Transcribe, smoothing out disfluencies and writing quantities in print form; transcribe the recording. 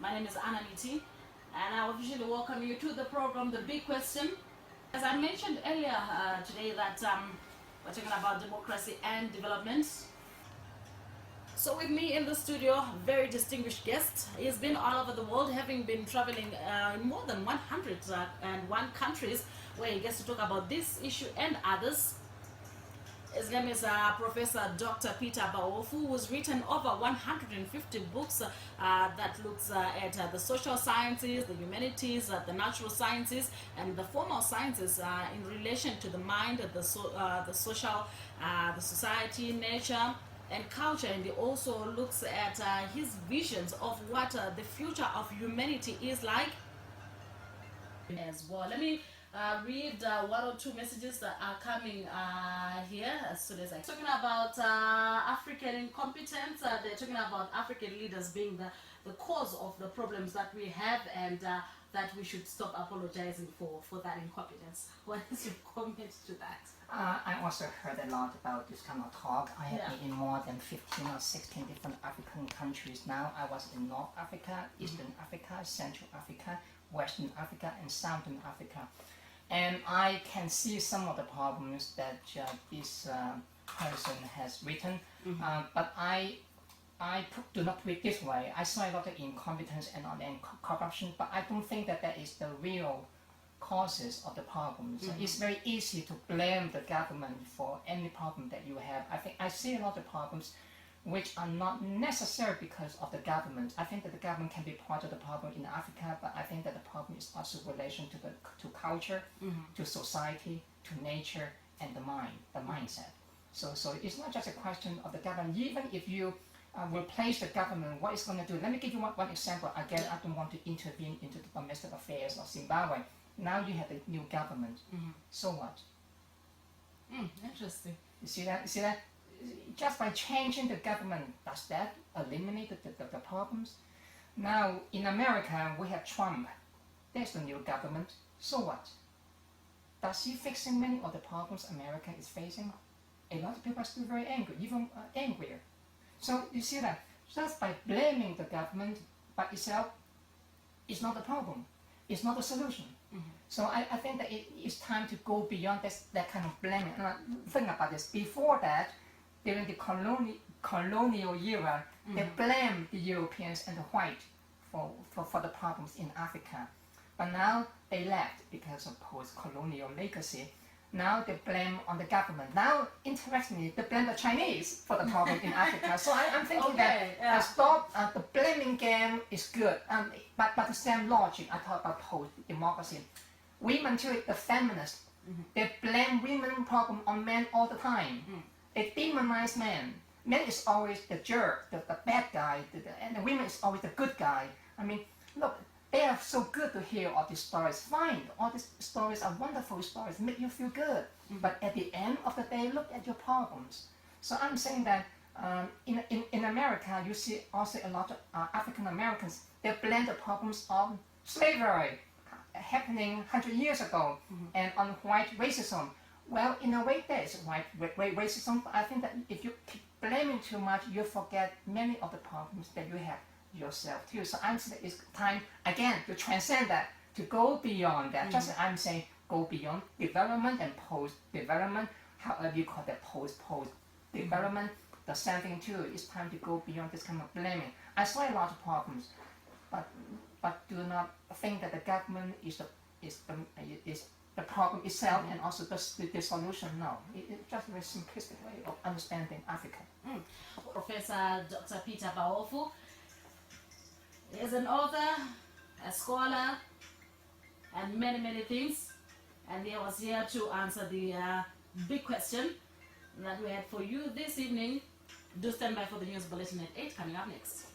My name is Anna Miti, and I officially welcome you to the program, The Big Question. As I mentioned earlier today that we're talking about democracy and development. So with me in the studio, very distinguished guest. He's been all over the world, having been traveling in more than 101 countries, where he gets to talk about this issue and others. His name is Professor Dr. Peter Baofu, who's written over 150 books that looks at the social sciences, the humanities, the natural sciences, and the formal sciences in relation to the mind, the social, the society, nature, and culture. And he also looks at his visions of what the future of humanity is like as well. Let me read one or two messages that are coming here as soon as I talking about African incompetence. They're talking about African leaders being the cause of the problems that we have, and that we should stop apologizing for that incompetence. What is your comment to that? I also heard a lot about this kind of talk. I have been in more than 15 or 16 different African countries now. I was in North Africa, Eastern Africa, Central Africa, Western Africa, and Southern Africa. And I can see some of the problems that this person has written, but I do not put it this way. I saw a lot of incompetence and corruption, but I don't think that that is the real causes of the problems. It's very easy to blame the government for any problem that you have. I see a lot of problems which are not necessary because of the government. I think that the government can be part of the problem in Africa, but I think that the problem is also relation to culture, to society, to nature, and the mindset. So it's not just a question of the government. Even if you replace the government, what it's going to do? Let me give you one example. Again, I don't want to intervene into the domestic affairs of Zimbabwe. Now you have the new government. So what? Interesting. You see that? Just by changing the government, does that eliminate the problems? Now, in America, we have Trump. There's the new government. So what? Does he fix many of the problems America is facing? A lot of people are still very angry, even angrier. So you see that just by blaming the government by itself is not the problem. It's not a solution. So I think that it's time to go beyond that kind of blaming. Think about this. Before that, during the colonial era, they blamed the Europeans and the white for the problems in Africa. But now they left because of post-colonial legacy. Now they blame on the government. Now, interestingly, they blame the Chinese for the problem in Africa. So I'm thinking that stop the blaming game is good. But the same logic, I talk about post-democracy. Women too, the feminists, they blame women problem on men all the time. They demonize men. Men is always the jerk, the bad guy, and the women is always the good guy. I mean, look, they are so good to hear all these stories. Fine, all these stories are wonderful stories, make you feel good. But at the end of the day, look at your problems. So I'm saying that in America, you see also a lot of African Americans, they blame the problems of slavery happening 100 years ago and on white racism. Well, in a way, there is white racism, but I think that if you keep blaming too much, you forget many of the problems that you have yourself too. So I'm saying it's time, again, to transcend that, to go beyond that. Just as I'm saying, go beyond development and post-development, however you call that, post-development, the same thing too. It's time to go beyond this kind of blaming. I saw a lot of problems, but do not think that the government is the problem itself and also the solution. No, it's just a very simplistic way of understanding Africa. Professor Dr. Peter Baofu is an author, a scholar, and many things. And he was here to answer the big question that we had for you this evening. Do stand by for the news bulletin at 8 coming up next.